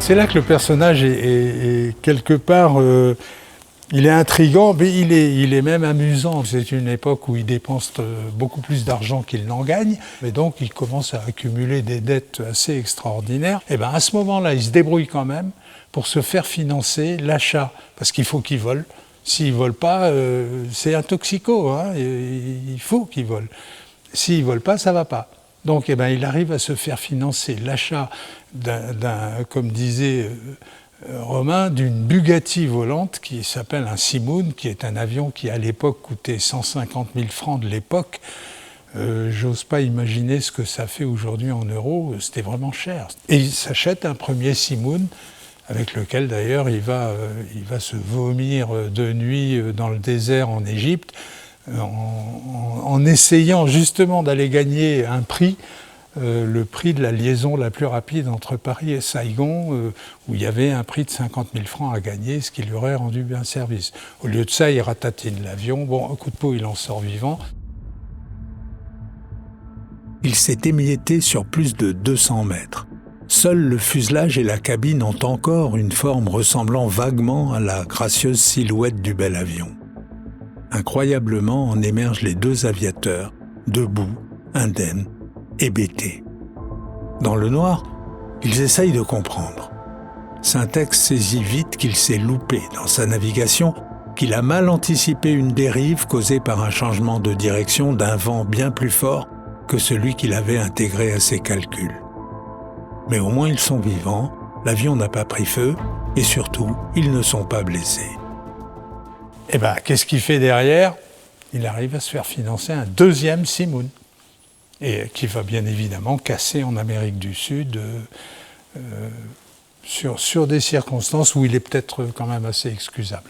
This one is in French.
C'est là que le personnage est quelque part, il est intriguant, mais il est même amusant. C'est une époque où il dépense beaucoup plus d'argent qu'il n'en gagne, et donc il commence à accumuler des dettes assez extraordinaires. Et bien à ce moment-là, il se débrouille quand même pour se faire financer l'achat, parce qu'il faut qu'il vole. S'il ne vole pas, c'est un toxico, hein, il faut qu'il vole. S'il ne vole pas, ça ne va pas. Donc il arrive à se faire financer l'achat comme disait Romain, d'une Bugatti volante qui s'appelle un Simoun, qui est un avion qui à l'époque coûtait 150 000 francs de l'époque. J'ose pas imaginer ce que ça fait aujourd'hui en euros, c'était vraiment cher. Et il s'achète un premier Simoun, avec lequel d'ailleurs il va se vomir de nuit dans le désert en Égypte, en essayant justement d'aller gagner un prix, le prix de la liaison la plus rapide entre Paris et Saigon, où il y avait un prix de 50 000 francs à gagner, ce qui lui aurait rendu bien service. Au lieu de ça, il ratatine l'avion. Bon, un coup de peau, il en sort vivant. Il s'est émietté sur plus de 200 mètres. Seuls le fuselage et la cabine ont encore une forme ressemblant vaguement à la gracieuse silhouette du bel avion. Incroyablement en émergent les deux aviateurs, debout, indemnes, hébétés. Dans le noir, ils essayent de comprendre. Syntex saisit vite qu'il s'est loupé dans sa navigation, qu'il a mal anticipé une dérive causée par un changement de direction d'un vent bien plus fort que celui qu'il avait intégré à ses calculs. Mais au moins ils sont vivants, l'avion n'a pas pris feu, et surtout, ils ne sont pas blessés. Et qu'est-ce qu'il fait derrière ? Il arrive à se faire financer un deuxième Simoun, et qui va bien évidemment casser en Amérique du Sud sur des circonstances où il est peut-être quand même assez excusable.